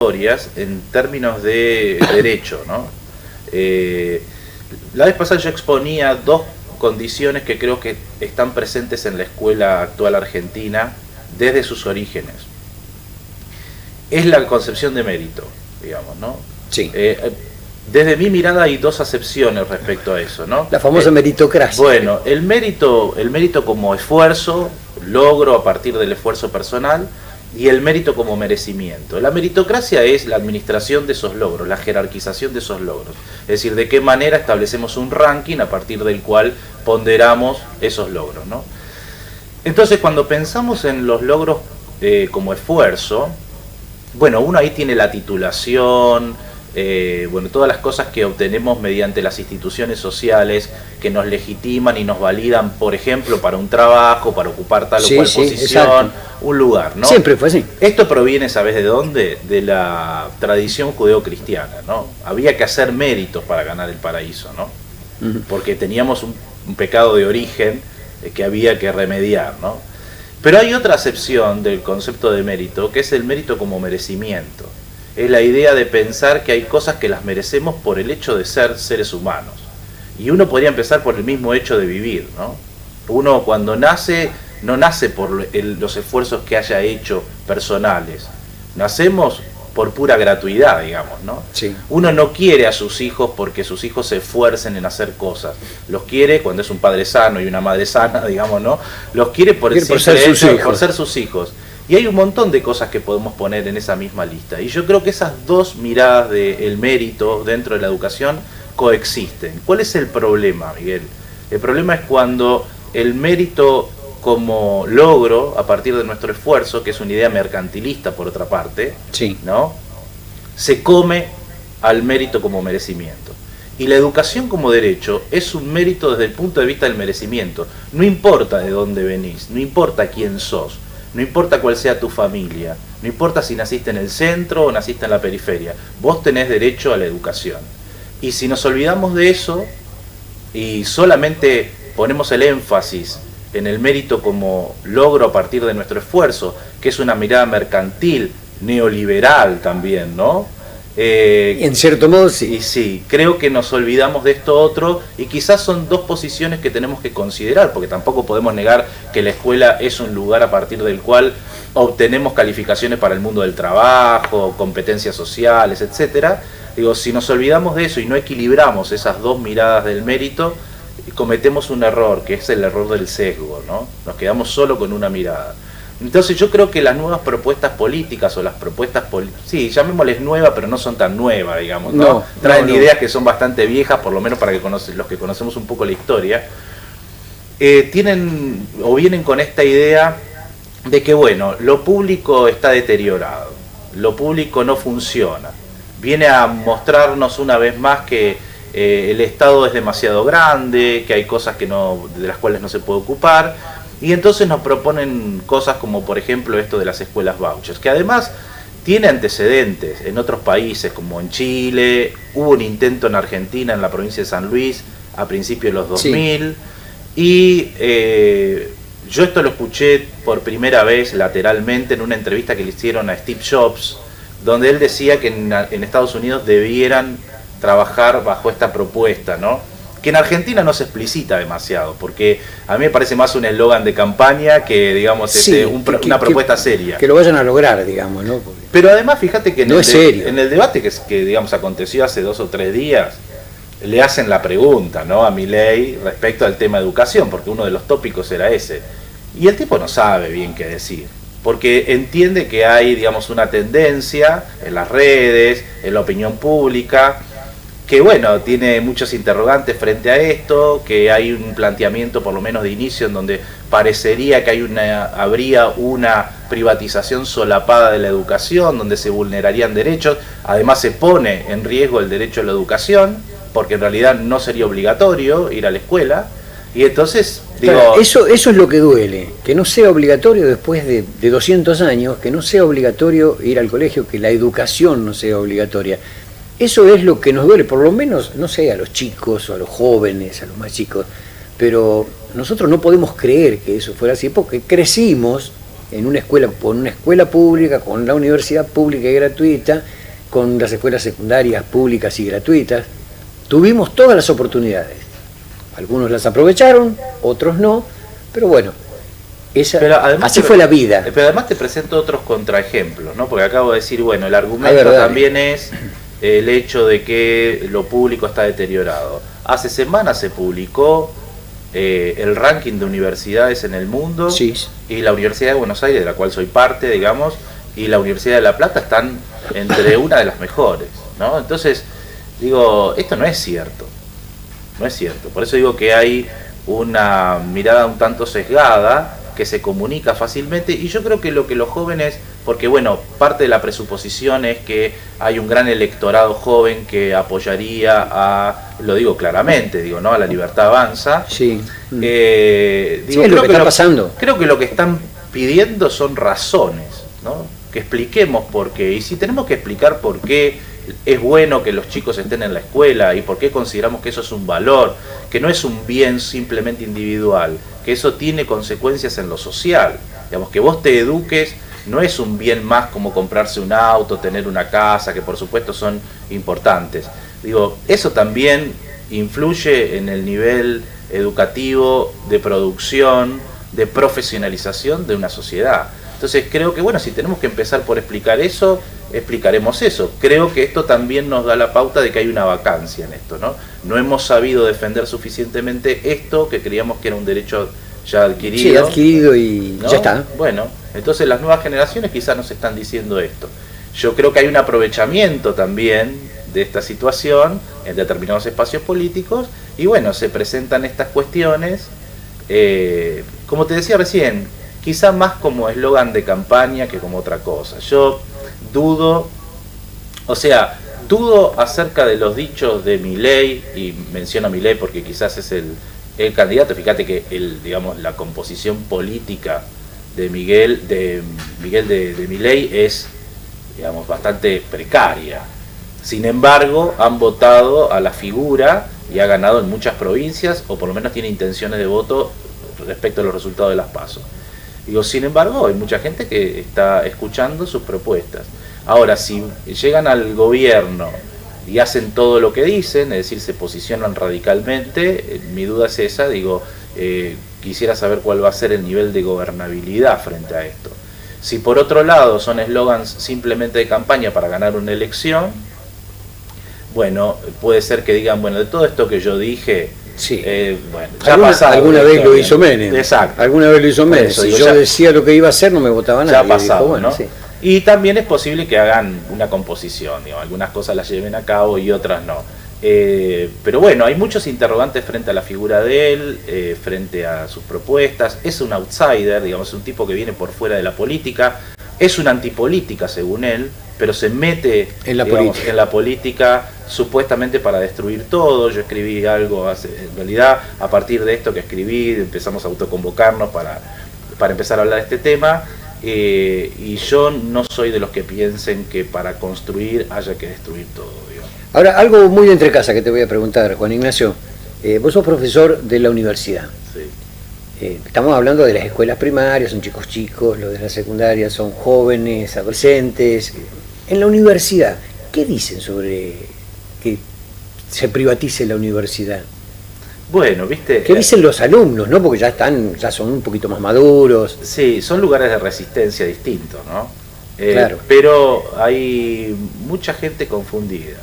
en términos de derecho, ¿no? La vez pasada yo exponía dos condiciones que creo que están presentes en la escuela actual argentina desde sus orígenes. Es la concepción de mérito, digamos, ¿no? Sí. Desde mi mirada hay dos acepciones respecto a eso, ¿no? La famosa meritocracia. Bueno, el mérito como esfuerzo, logro a partir del esfuerzo personal, y el mérito como merecimiento. La meritocracia es la administración de esos logros, la jerarquización de esos logros. Es decir, de qué manera establecemos un ranking a partir del cual ponderamos esos logros, ¿no? Entonces, cuando pensamos en los logros como esfuerzo, bueno, uno ahí tiene la titulación, bueno, todas las cosas que obtenemos mediante las instituciones sociales que nos legitiman y nos validan, por ejemplo, para un trabajo, para ocupar tal o cual posición, exacto. Un lugar, ¿no? Siempre fue así. Esto proviene, ¿sabes de dónde? De la tradición judeocristiana, ¿no? Había que hacer méritos para ganar el paraíso, ¿no? Porque teníamos un pecado de origen que había que remediar, ¿no? Pero hay otra acepción del concepto de mérito, que es el mérito como merecimiento. Es la idea de pensar que hay cosas que las merecemos por el hecho de ser seres humanos. Y uno podría empezar por el mismo hecho de vivir, ¿no? Uno cuando nace, no nace por los esfuerzos que haya hecho personales. Nacemos por pura gratuidad, digamos, ¿no? Sí. Uno no quiere a sus hijos porque sus hijos se esfuercen en hacer cosas. Los quiere cuando es un padre sano y una madre sana, digamos, ¿no? Los quiere por ser sus hijos. Y hay un montón de cosas que podemos poner en esa misma lista. Y yo creo que esas dos miradas del mérito dentro de la educación coexisten. ¿Cuál es el problema, Miguel? El problema es cuando el mérito como logro a partir de nuestro esfuerzo, que es una idea mercantilista por otra parte, sí, ¿no?, se come al mérito como merecimiento. Y la educación como derecho es un mérito desde el punto de vista del merecimiento. No importa de dónde venís, no importa quién sos, no importa cuál sea tu familia, no importa si naciste en el centro o naciste en la periferia, vos tenés derecho a la educación. Y si nos olvidamos de eso y solamente ponemos el énfasis en el mérito como logro a partir de nuestro esfuerzo, que es una mirada mercantil, neoliberal también, ¿no? En cierto modo sí. Y sí, creo que nos olvidamos de esto otro y quizás son dos posiciones que tenemos que considerar, porque tampoco podemos negar que la escuela es un lugar a partir del cual obtenemos calificaciones para el mundo del trabajo, competencias sociales, etcétera. Digo, si nos olvidamos de eso y no equilibramos esas dos miradas del mérito, cometemos un error, que es el error del sesgo, ¿no? Nos quedamos solo con una mirada. Entonces yo creo que las nuevas propuestas políticas o las propuestas, sí, llamémosles nuevas, pero no son tan nuevas, digamos, ¿no? Traen ideas que son bastante viejas, por lo menos para que los que conocemos un poco la historia, tienen o vienen con esta idea de que, bueno, lo público está deteriorado, lo público no funciona. Viene a mostrarnos una vez más que el Estado es demasiado grande, que hay cosas de las cuales no se puede ocupar. Y entonces nos proponen cosas como, por ejemplo, esto de las escuelas vouchers, que además tiene antecedentes en otros países, como en Chile, hubo un intento en Argentina, en la provincia de San Luis, a principios de los 2000, sí. Y yo esto lo escuché por primera vez lateralmente en una entrevista que le hicieron a Steve Jobs, donde él decía que en Estados Unidos debieran trabajar bajo esta propuesta, ¿no? Que en Argentina no se explicita demasiado, porque a mí me parece más un eslogan de campaña que, digamos, sí, una propuesta seria. Que lo vayan a lograr, digamos, ¿no? Porque pero además, fíjate que en el debate que digamos, aconteció hace 2 o 3 días, le hacen la pregunta, ¿no?, a Milei respecto al tema educación, porque uno de los tópicos era ese. Y el tipo no sabe bien qué decir, porque entiende que hay, digamos, una tendencia en las redes, en la opinión pública, que bueno, tiene muchos interrogantes frente a esto, que hay un planteamiento por lo menos de inicio en donde parecería que habría una privatización solapada de la educación, donde se vulnerarían derechos, además se pone en riesgo el derecho a la educación, porque en realidad no sería obligatorio ir a la escuela, y entonces, digo... Claro, eso es lo que duele, que no sea obligatorio después de 200 años, que no sea obligatorio ir al colegio, que la educación no sea obligatoria. Eso es lo que nos duele, por lo menos, no sé, a los chicos o a los jóvenes, a los más chicos, pero nosotros no podemos creer que eso fuera así, porque crecimos en una escuela, con una escuela pública, con la universidad pública y gratuita, con las escuelas secundarias públicas y gratuitas. Tuvimos todas las oportunidades. Algunos las aprovecharon, otros no, pero bueno, así fue la vida. Pero además te presento otros contraejemplos, ¿no? Porque acabo de decir, bueno, el argumento también es el hecho de que lo público está deteriorado. Hace semanas se publicó el ranking de universidades en el mundo, sí, y la Universidad de Buenos Aires, de la cual soy parte, digamos, y la Universidad de La Plata están entre una de las mejores, ¿no? Entonces, digo, esto no es cierto. No es cierto. Por eso digo que hay una mirada un tanto sesgada que se comunica fácilmente, y yo creo que lo que los jóvenes, porque bueno, parte de la presuposición es que hay un gran electorado joven que apoyaría a, lo digo claramente, digo, ¿no?, a La Libertad Avanza. Sí. Digo, sí, es lo que está pasando. Creo que lo que están pidiendo son razones, ¿no? Que expliquemos por qué, y si tenemos que explicar por qué es bueno que los chicos estén en la escuela y por qué consideramos que eso es un valor, que no es un bien simplemente individual, que eso tiene consecuencias en lo social. Digamos, que vos te eduques no es un bien más como comprarse un auto, tener una casa, que por supuesto son importantes. Digo, eso también influye en el nivel educativo, de producción, de profesionalización de una sociedad. Entonces creo que, bueno, si tenemos que empezar por explicar eso, explicaremos eso. Creo que esto también nos da la pauta de que hay una vacancia en esto, ¿no? No hemos sabido defender suficientemente esto, que creíamos que era un derecho ya adquirido. Sí, adquirido y ¿no? Ya está. Bueno, entonces las nuevas generaciones quizás nos están diciendo esto. Yo creo que hay un aprovechamiento también de esta situación en determinados espacios políticos, y bueno, se presentan estas cuestiones, como te decía recién, quizá más como eslogan de campaña que como otra cosa. Yo dudo acerca de los dichos de Milei, y menciono a Milei porque quizás es el candidato. Fíjate que la composición política de Milei es, digamos, bastante precaria. Sin embargo, han votado a la figura y ha ganado en muchas provincias, o por lo menos tiene intenciones de voto respecto a los resultados de las PASO. Digo, sin embargo, hay mucha gente que está escuchando sus propuestas. Ahora, si llegan al gobierno y hacen todo lo que dicen, es decir, se posicionan radicalmente, mi duda es esa, digo, quisiera saber cuál va a ser el nivel de gobernabilidad frente a esto. Si por otro lado son eslogans simplemente de campaña para ganar una elección, bueno, puede ser que digan, bueno, de todo esto que yo dije, sí. Bueno, ya pasado. Alguna vez lo hizo Menem. Exacto. Alguna vez lo hizo Menem. Eso, si digo, yo ya, decía lo que iba a hacer, no me votaba nadie. Ya ha pasado, dijo, bueno, ¿no? Sí. Y también es posible que hagan una composición, digo, algunas cosas las lleven a cabo y otras no. Pero bueno, hay muchos interrogantes frente a la figura de él, frente a sus propuestas. Es un outsider, digamos, es un tipo que viene por fuera de la política, es una antipolítica según él, pero se mete en la política supuestamente para destruir todo. Yo escribí algo, en realidad a partir de esto que escribí empezamos a autoconvocarnos para empezar a hablar de este tema, y yo no soy de los que piensen que para construir haya que destruir todo, digamos. Ahora, algo muy de entre casa que te voy a preguntar, Juan Ignacio. Vos sos profesor de la universidad. Sí. Estamos hablando de las escuelas primarias, son chicos, los de la secundaria son jóvenes, adolescentes. En la universidad, ¿qué dicen sobre que se privatice la universidad? Bueno, viste. ¿Qué dicen los alumnos, no? Porque ya son un poquito más maduros. Sí, son lugares de resistencia distintos, ¿no? Claro. Pero hay mucha gente confundida.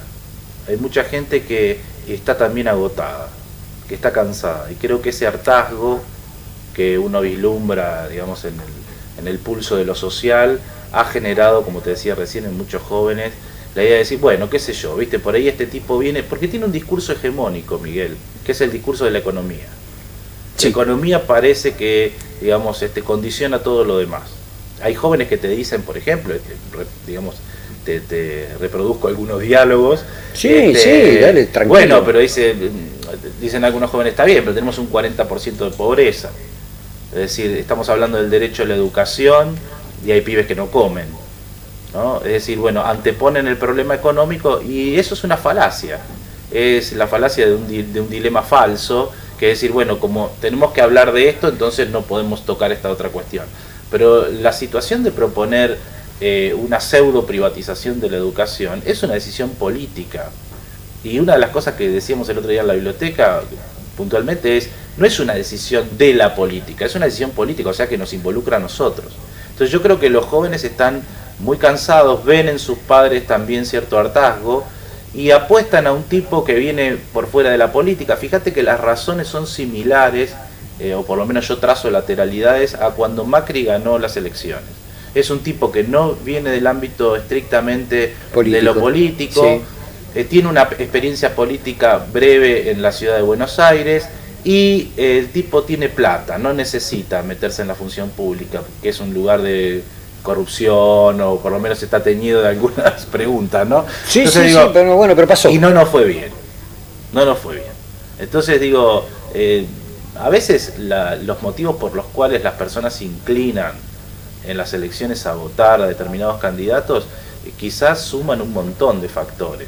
Hay mucha gente que está también agotada, que está cansada. Y creo que ese hartazgo que uno vislumbra, digamos, en el pulso de lo social, ha generado, como te decía recién, en muchos jóvenes, la idea de decir, bueno, qué sé yo, viste, por ahí este tipo viene, porque tiene un discurso hegemónico, Miguel, que es el discurso de la economía. Sí. La economía parece que, digamos, condiciona todo lo demás. Hay jóvenes que te dicen, por ejemplo, digamos, te reproduzco algunos diálogos. Sí, sí, dale, tranquilo. Bueno, pero dicen algunos jóvenes, está bien, pero tenemos un 40% de pobreza. Es decir, estamos hablando del derecho a la educación y hay pibes que no comen, ¿no? Es decir, bueno, anteponen el problema económico, y eso es una falacia. Es la falacia de un dilema falso, que es decir, bueno, como tenemos que hablar de esto, entonces no podemos tocar esta otra cuestión. Pero la situación de proponer una pseudo privatización de la educación es una decisión política. Y una de las cosas que decíamos el otro día en la biblioteca, puntualmente, no es una decisión de la política, es una decisión política, o sea que nos involucra a nosotros. Entonces yo creo que los jóvenes están muy cansados, ven en sus padres también cierto hartazgo y apuestan a un tipo que viene por fuera de la política. Fíjate que las razones son similares, o por lo menos yo trazo lateralidades, a cuando Macri ganó las elecciones. Es un tipo que no viene del ámbito estrictamente de lo político, sí. Tiene una experiencia política breve en la ciudad de Buenos Aires y el tipo tiene plata, no necesita meterse en la función pública, que es un lugar de corrupción, o por lo menos está teñido de algunas preguntas, ¿no? Sí, entonces, sí, digo, sí, pero bueno, pero pasó. Y no nos fue bien, no nos fue bien. Entonces digo, a veces los motivos por los cuales las personas se inclinan en las elecciones a votar a determinados candidatos, quizás suman un montón de factores.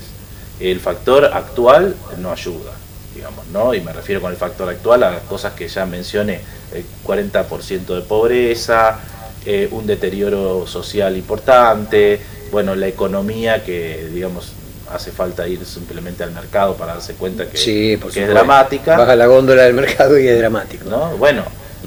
El factor actual no ayuda, digamos, ¿no? Y me refiero con el factor actual a las cosas que ya mencioné, el 40% de pobreza, un deterioro social importante, bueno, la economía que, digamos, hace falta ir simplemente al mercado para darse cuenta que, sí, que es dramática. Baja la góndola del mercado y es dramático. ¿No? Bueno,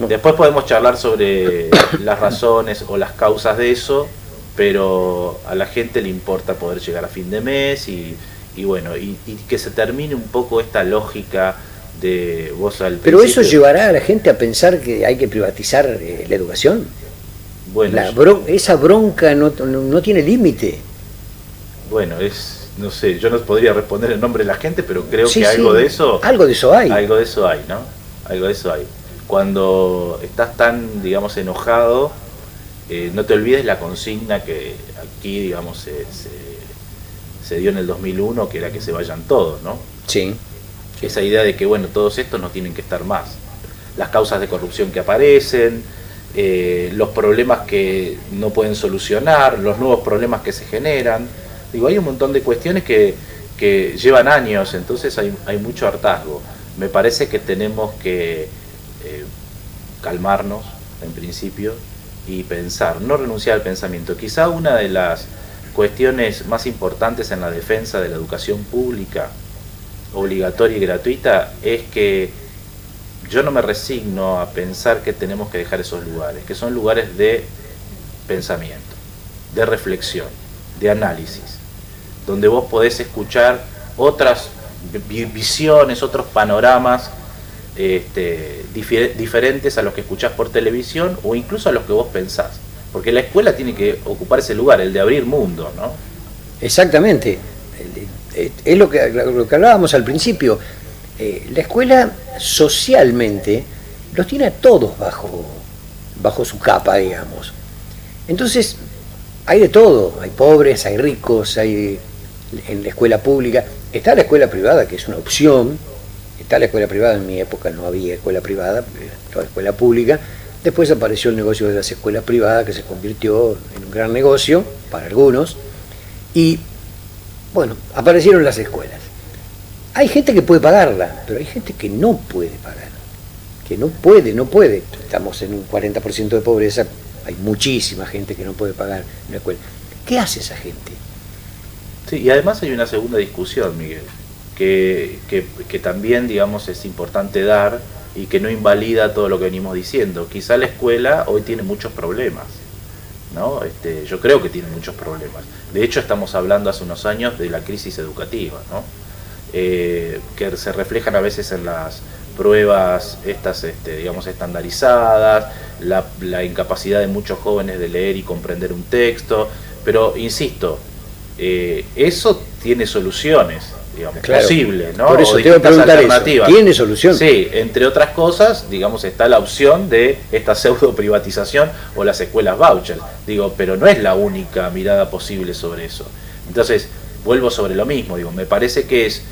después podemos charlar sobre las razones o las causas de eso, pero a la gente le importa poder llegar a fin de mes y bueno, y que se termine un poco esta lógica de vos al Pero principio. ¿eso llevará a la gente a pensar que hay que privatizar la educación? Bueno, esa bronca no tiene límite. Bueno, no sé, yo no podría responder en nombre de la gente, pero creo que algo de eso hay. Algo de eso hay, ¿no? Algo de eso hay. Cuando estás tan, digamos, enojado, no te olvides la consigna que aquí, digamos, se dio en el 2001, que era que se vayan todos, ¿no? Sí. Esa idea de que, bueno, todos estos no tienen que estar más. Las causas de corrupción que aparecen, los problemas que no pueden solucionar, los nuevos problemas que se generan. Digo, hay un montón de cuestiones que llevan años, entonces hay mucho hartazgo. Me parece que tenemos que calmarnos, en principio, y pensar, no renunciar al pensamiento. Quizá una de las cuestiones más importantes en la defensa de la educación pública, obligatoria y gratuita, es que yo no me resigno a pensar que tenemos que dejar esos lugares, que son lugares de pensamiento, de reflexión, de análisis, donde vos podés escuchar otras visiones, otros panoramas diferentes a los que escuchás por televisión o incluso a los que vos pensás. Porque la escuela tiene que ocupar ese lugar, el de abrir mundo, ¿no? Exactamente. Es lo que hablábamos al principio. La escuela socialmente los tiene a todos bajo su capa, digamos. Entonces, hay de todo. Hay pobres, hay ricos, hay en la escuela pública. Está la escuela privada, que es una opción. Está la escuela privada, en mi época no había escuela privada, toda escuela pública. Después apareció el negocio de las escuelas privadas, que se convirtió en un gran negocio para algunos. Y, bueno, aparecieron las escuelas. Hay gente que puede pagarla, pero hay gente que no puede pagar. Que no puede. Estamos en un 40% de pobreza, hay muchísima gente que no puede pagar una escuela. ¿Qué hace esa gente? Sí, y además hay una segunda discusión, Miguel, que también, digamos, es importante dar, y que no invalida todo lo que venimos diciendo. Quizá la escuela hoy tiene muchos problemas, ¿no? Yo creo que tiene muchos problemas. De hecho, estamos hablando hace unos años de la crisis educativa, ¿no? Que se reflejan a veces en las pruebas estas, digamos, estandarizadas, la incapacidad de muchos jóvenes de leer y comprender un texto. Pero, insisto, eso tiene soluciones, digamos, claro, posible, ¿no? Por eso te voy a preguntar eso. ¿Tiene solución? Sí, entre otras cosas, digamos, está la opción de esta pseudo privatización o las escuelas voucher. Digo, pero no es la única mirada posible sobre eso. Entonces, vuelvo sobre lo mismo, digo, me parece que es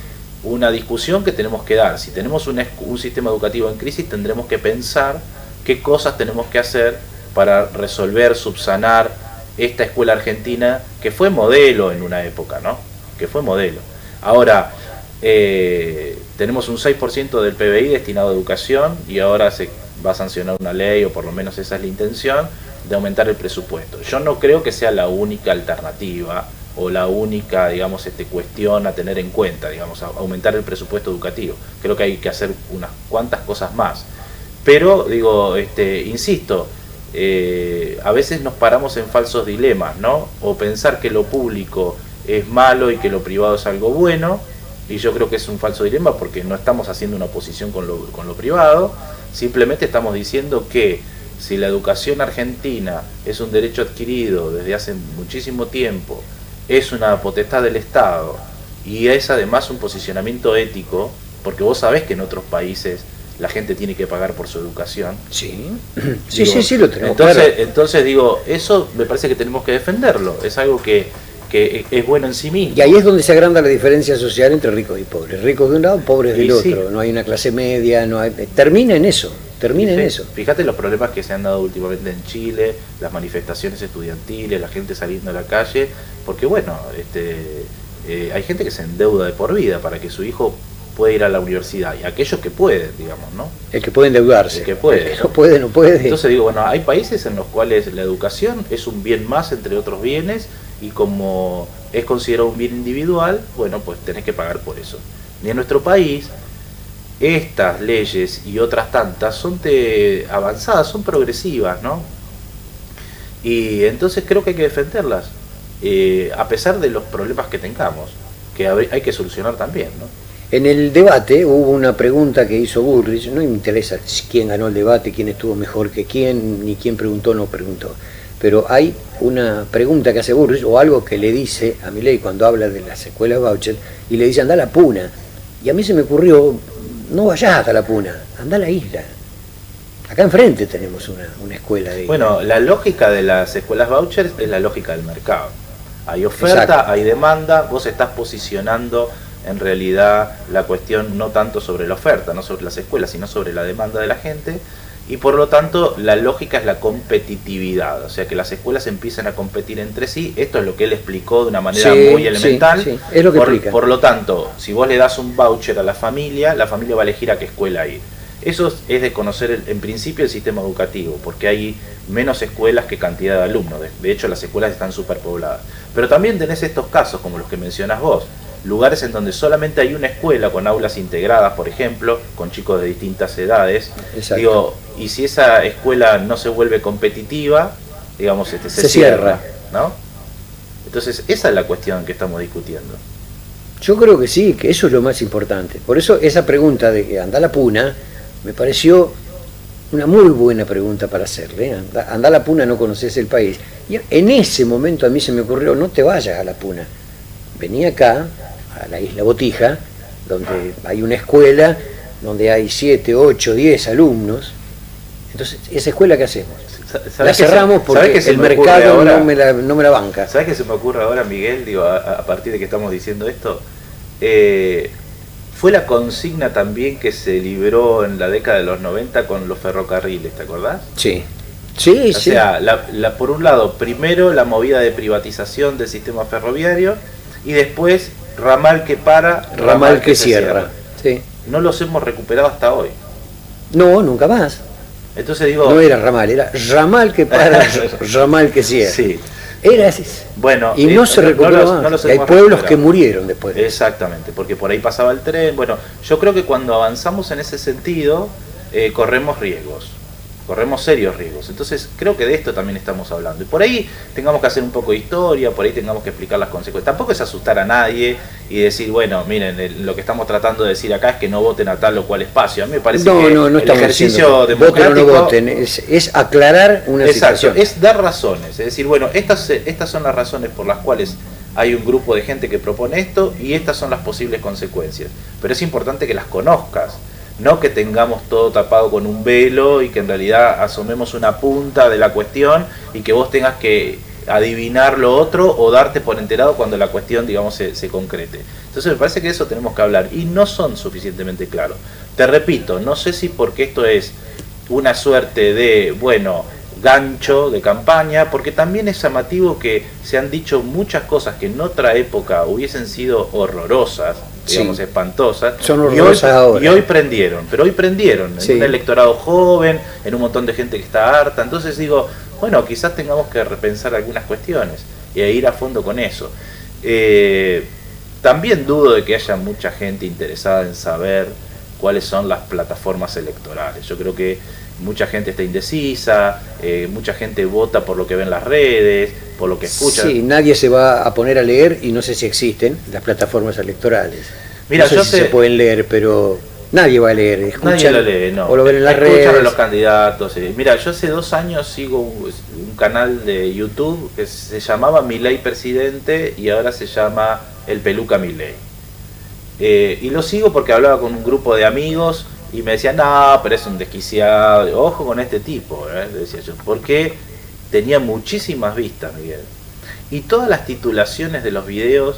una discusión que tenemos que dar. Si tenemos un sistema educativo en crisis, tendremos que pensar qué cosas tenemos que hacer para resolver, subsanar esta escuela argentina que fue modelo en una época, ¿no? Que fue modelo. Ahora, tenemos un 6% del PBI destinado a educación y ahora se va a sancionar una ley, o por lo menos esa es la intención, de aumentar el presupuesto. Yo no creo que sea la única alternativa o la única, digamos, cuestión a tener en cuenta, digamos, aumentar el presupuesto educativo. Creo que hay que hacer unas cuantas cosas más. Pero, digo, insisto, a veces nos paramos en falsos dilemas, ¿no? O pensar que lo público es malo y que lo privado es algo bueno, y yo creo que es un falso dilema porque no estamos haciendo una oposición con lo privado, simplemente estamos diciendo que si la educación argentina es un derecho adquirido desde hace muchísimo tiempo, es una potestad del Estado y es además un posicionamiento ético, porque vos sabés que en otros países la gente tiene que pagar por su educación. Sí, Digo, sí, lo tenemos. Entonces digo, eso me parece que tenemos que defenderlo, es algo que es bueno en sí mismo. Y ahí es donde se agranda la diferencia social entre ricos y pobres. Ricos de un lado, pobres del otro. Sí. No hay una clase media, no hay... Termina en eso. Fíjate los problemas que se han dado últimamente en Chile, las manifestaciones estudiantiles, la gente saliendo a la calle, porque bueno, hay gente que se endeuda de por vida para que su hijo pueda ir a la universidad, y aquellos que pueden, digamos, ¿no? El que puede endeudarse. El que puede. El que no puede, no puede. Entonces digo, bueno, hay países en los cuales la educación es un bien más entre otros bienes, y como es considerado un bien individual, bueno, pues tenés que pagar por eso. Y en nuestro país, estas leyes y otras tantas son avanzadas, son progresivas, ¿no? Y entonces creo que hay que defenderlas, a pesar de los problemas que tengamos, que hay que solucionar también, ¿no? En el debate hubo una pregunta que hizo Bullrich, no me interesa quién ganó el debate, quién estuvo mejor que quién, ni quién preguntó o no preguntó. Pero hay una pregunta que hace Bullrich, o algo que le dice a Milei cuando habla de las escuelas voucher, y le dice, anda a la Puna. Y a mí se me ocurrió, no vayas hasta la Puna, anda a la isla. Acá enfrente tenemos una escuela de... Bueno, la lógica de las escuelas vouchers es la lógica del mercado. Hay oferta, Exacto. Hay demanda, vos estás posicionando en realidad la cuestión no tanto sobre la oferta, no sobre las escuelas, sino sobre la demanda de la gente, y por lo tanto la lógica es la competitividad, o sea que las escuelas empiezan a competir entre sí. Esto es lo que él explicó de una manera muy elemental. Sí, es lo que explica. Por lo tanto, si vos le das un voucher a la familia va a elegir a qué escuela ir. Eso es de conocer en principio el sistema educativo, porque hay menos escuelas que cantidad de alumnos. De hecho, las escuelas están superpobladas. Pero también tenés estos casos, como los que mencionas vos, lugares en donde solamente hay una escuela con aulas integradas, por ejemplo, con chicos de distintas edades. Exacto. Digo, y si esa escuela no se vuelve competitiva, digamos, se cierra, ¿no? Entonces, esa es la cuestión que estamos discutiendo. Yo creo que sí, que eso es lo más importante. Por eso esa pregunta de que anda a la Puna me pareció una muy buena pregunta para hacerle. Anda a la Puna, no conoces el país. Y en ese momento a mí se me ocurrió, no te vayas a la Puna. Vení acá, a la Isla Botija, donde hay una escuela, donde hay 7, 8, 10 alumnos. Entonces, ¿esa escuela qué hacemos? La cerramos porque el mercado ahora, no me la banca. ¿Sabes qué se me ocurre ahora, Miguel? Digo, a partir de que estamos diciendo esto, fue la consigna también que se libró en la década de los 90 con los ferrocarriles, ¿te acordás? Sí. Sí, o sea, por un lado, primero la movida de privatización del sistema ferroviario, y después ramal que para, ramal que cierra. Sí. No los hemos recuperado hasta hoy. No, nunca más. Entonces digo... No era ramal que para, ramal que cierra. Sí. Era así. Bueno, y no se recuperó más. Hay pueblos que murieron después. Exactamente, porque por ahí pasaba el tren. Bueno, yo creo que cuando avanzamos en ese sentido, corremos serios riesgos. Entonces creo que de esto también estamos hablando. Y por ahí tengamos que hacer un poco de historia, por ahí tengamos que explicar las consecuencias. Tampoco es asustar a nadie y decir, bueno, miren, lo que estamos tratando de decir acá es que no voten a tal o cual espacio. A mí me parece que no el ejercicio democrático... Voten o no voten, es aclarar una situación. Es dar razones, es decir, bueno, estas son las razones por las cuales hay un grupo de gente que propone esto y estas son las posibles consecuencias. Pero es importante que las conozcas. No que tengamos todo tapado con un velo y que en realidad asomemos una punta de la cuestión y que vos tengas que adivinar lo otro o darte por enterado cuando la cuestión, digamos, se concrete. Entonces me parece que eso tenemos que hablar y no son suficientemente claros. Te repito, no sé si porque esto es una suerte de, bueno, gancho de campaña, porque también es llamativo que se han dicho muchas cosas que en otra época hubiesen sido horrorosas, digamos, sí, espantosas, son horrorosas ahora. Y hoy prendieron, pero hoy prendieron, sí, en un electorado joven, en un montón de gente que está harta. Entonces digo, bueno, quizás tengamos que repensar algunas cuestiones y ir a fondo con eso. También dudo de que haya mucha gente interesada en saber cuáles son las plataformas electorales. Yo creo que mucha gente está indecisa, mucha gente vota por lo que ve en las redes, por lo que escucha. Sí, nadie se va a poner a leer y no sé si existen las plataformas electorales. Mira, no sé si se pueden leer, pero nadie va a leer. Escuchan, nadie lo lee, no. O lo ven en las Escuchan redes. a los candidatos. Mira, yo hace 2 años sigo un canal de YouTube que se llamaba Milei Presidente y ahora se llama El Peluca Milei. Y lo sigo porque hablaba con un grupo de amigos y me decían, no, pero es un desquiciado, ojo con este tipo, decía yo, porque tenía muchísimas vistas, Miguel. Y todas las titulaciones de los videos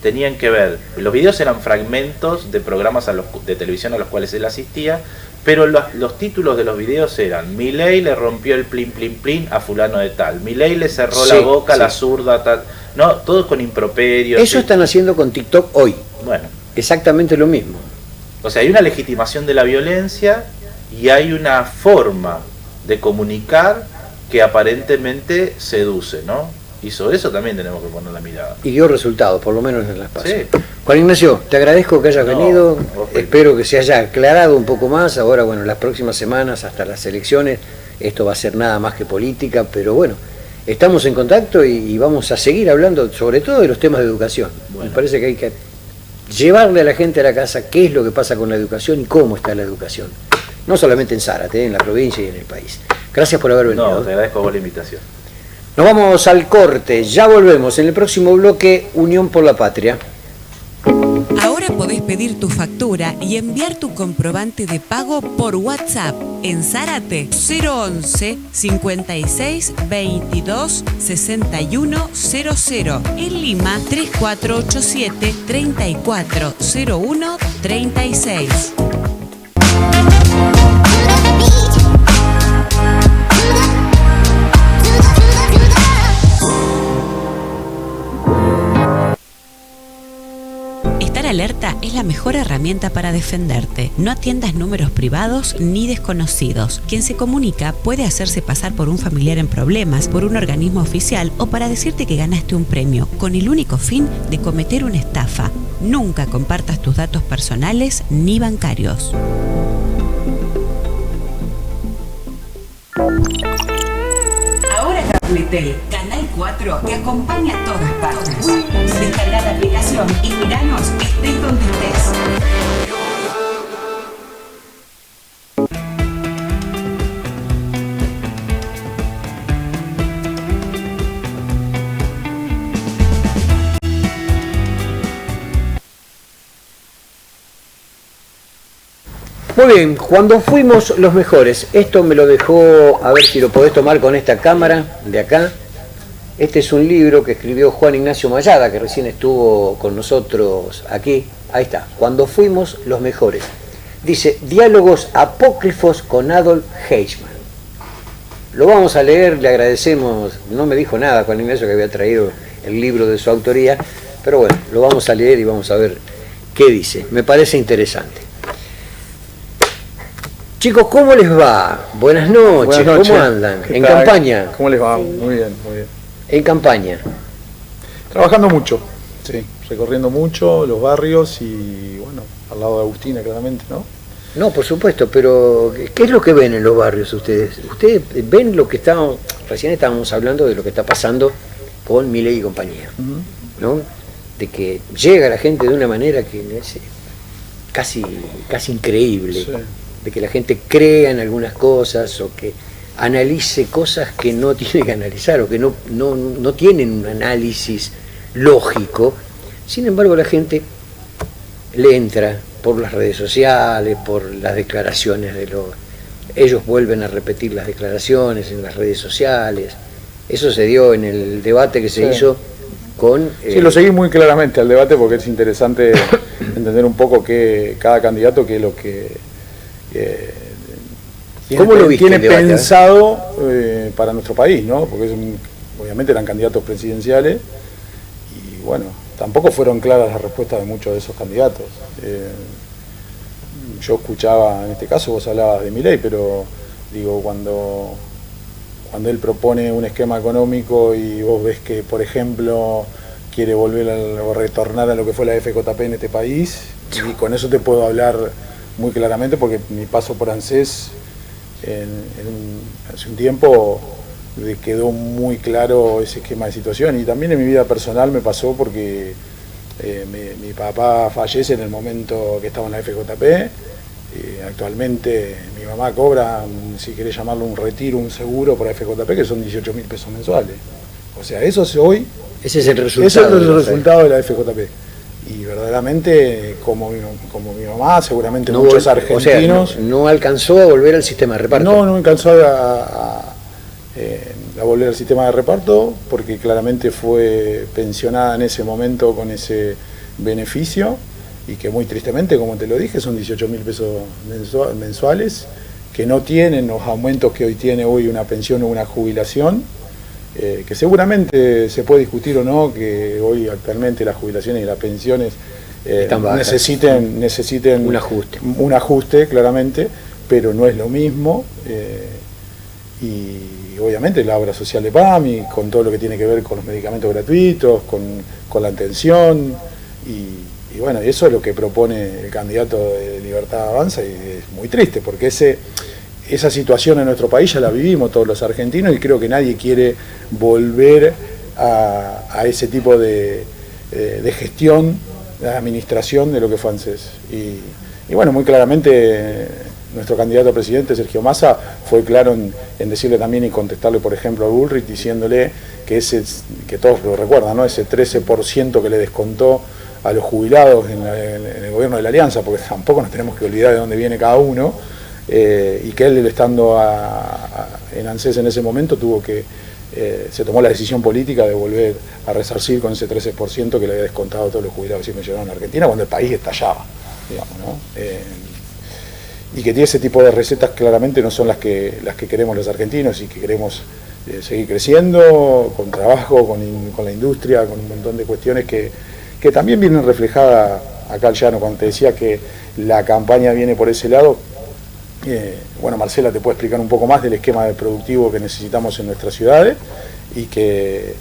tenían que ver, los videos eran fragmentos de programas de televisión a los cuales él asistía, pero los títulos de los videos eran: Milei le rompió el plin plin plin a fulano de tal, Milei le cerró la boca a la zurda tal, no, todo con improperios. Eso están haciendo con TikTok hoy. Bueno, exactamente lo mismo. O sea, hay una legitimación de la violencia y hay una forma de comunicar que aparentemente seduce, ¿no? Y sobre eso también tenemos que poner la mirada. Y dio resultados, por lo menos en las PASO. Sí. Juan Ignacio, te agradezco que hayas venido. Espero que se haya aclarado un poco más. Ahora, bueno, las próximas semanas, hasta las elecciones, esto va a ser nada más que política, pero bueno, estamos en contacto y vamos a seguir hablando sobre todo de los temas de educación. Bueno. Me parece que hay que llevarle a la gente a la casa qué es lo que pasa con la educación y cómo está la educación. No solamente en Zárate, en la provincia y en el país. Gracias por haber venido. No, te agradezco por la invitación. Nos vamos al corte, ya volvemos. En el próximo bloque, Unión por la Patria. Ahora podés pedir tu factura y enviar tu comprobante de pago por WhatsApp. En Zárate, 011 56 22 61 00. En Lima, 3487 3401 36. Estar alerta es la mejor herramienta para defenderte. No atiendas números privados ni desconocidos. Quien se comunica puede hacerse pasar por un familiar en problemas, por un organismo oficial o para decirte que ganaste un premio, con el único fin de cometer una estafa. Nunca compartas tus datos personales ni bancarios. Ahora Carletel, Canal 4, te acompaña a todas partes. Descarga la aplicación y miranos estés donde estés. Muy bien, cuando fuimos los mejores, esto me lo dejó, a ver si lo podés tomar con esta cámara de acá. Este es un libro que escribió Juan Ignacio Mayada, que recién estuvo con nosotros aquí. Ahí está, Cuando fuimos los mejores. Dice, diálogos apócrifos con Adolf Eichmann. Lo vamos a leer, le agradecemos, no me dijo nada Juan Ignacio que había traído el libro de su autoría, pero bueno, lo vamos a leer y vamos a ver qué dice. Me parece interesante. Chicos, ¿cómo les va? Buenas noches, ¿cómo andan? ¿En campaña? ¿Cómo les va? Muy bien, muy bien. En campaña. Trabajando mucho, sí, recorriendo mucho los barrios y bueno, al lado de Agustina claramente, ¿no? No, por supuesto, pero ¿qué es lo que ven en los barrios ustedes? ¿Ustedes ven lo que recién estábamos hablando de lo que está pasando con Milei y compañía, ¿no? De que llega la gente de una manera que es casi increíble. Sí. De que la gente crea en algunas cosas o que analice cosas que no tiene que analizar o que no tienen un análisis lógico. Sin embargo, la gente le entra por las redes sociales, por las declaraciones ellos vuelven a repetir las declaraciones en las redes sociales. Eso se dio en el debate que se hizo con... Sí, lo seguí muy claramente al debate porque es interesante entender un poco que cada candidato qué es lo que... ¿Cómo lo viste tiene pensado para nuestro país, ¿no? Porque obviamente eran candidatos presidenciales y bueno, tampoco fueron claras las respuestas de muchos de esos candidatos. Yo escuchaba, en este caso vos hablabas de Milei, pero digo, cuando cuando él propone un esquema económico y vos ves que, por ejemplo, quiere volver o retornar a lo que fue la FJP en este país, y con eso te puedo hablar muy claramente porque mi paso por ANSES hace un tiempo quedó muy claro ese esquema de situación, y también en mi vida personal me pasó porque mi papá fallece en el momento que estaba en la FJP. Actualmente mi mamá cobra, si querés llamarlo un retiro, un seguro por la FJP, que son 18.000 pesos mensuales. O sea, eso es hoy. Ese es el resultado. Ese es el resultado de la FJP. Y verdaderamente, como mi mamá, seguramente no muchos argentinos... O sea, no alcanzó a volver al sistema de reparto. No alcanzó a volver al sistema de reparto, porque claramente fue pensionada en ese momento con ese beneficio, y que muy tristemente, como te lo dije, son 18.000 pesos mensuales, que no tienen los aumentos que hoy tiene una pensión o una jubilación, que seguramente se puede discutir o no, que hoy actualmente las jubilaciones y las pensiones necesiten un ajuste claramente, pero no es lo mismo, y obviamente la obra social de PAMI, con todo lo que tiene que ver con los medicamentos gratuitos, con la atención, y bueno, eso es lo que propone el candidato de Libertad Avanza, y es muy triste, porque esa situación en nuestro país ya la vivimos todos los argentinos, y creo que nadie quiere volver a ese tipo de gestión, de administración de lo que fue ANSES. Y bueno, muy claramente nuestro candidato a presidente, Sergio Massa, fue claro en decirle también y contestarle, por ejemplo, a Bullrich, diciéndole que todos lo recuerdan, ¿no? Ese 13% que le descontó a los jubilados en el gobierno de la Alianza, porque tampoco nos tenemos que olvidar de dónde viene cada uno, y que él, estando en ANSES en ese momento, se tomó la decisión política de volver a resarcir con ese 13% que le había descontado a todos los jubilados y pensionados en Argentina cuando el país estallaba, digamos, ¿no? Y que ese tipo de recetas claramente no son las que queremos los argentinos, y que queremos seguir creciendo con trabajo, con la industria, con un montón de cuestiones que también vienen reflejadas acá al llano. Cuando te decía que la campaña viene por ese lado, bueno, Marcela te puede explicar un poco más del esquema de productivo que necesitamos en nuestras ciudades, y que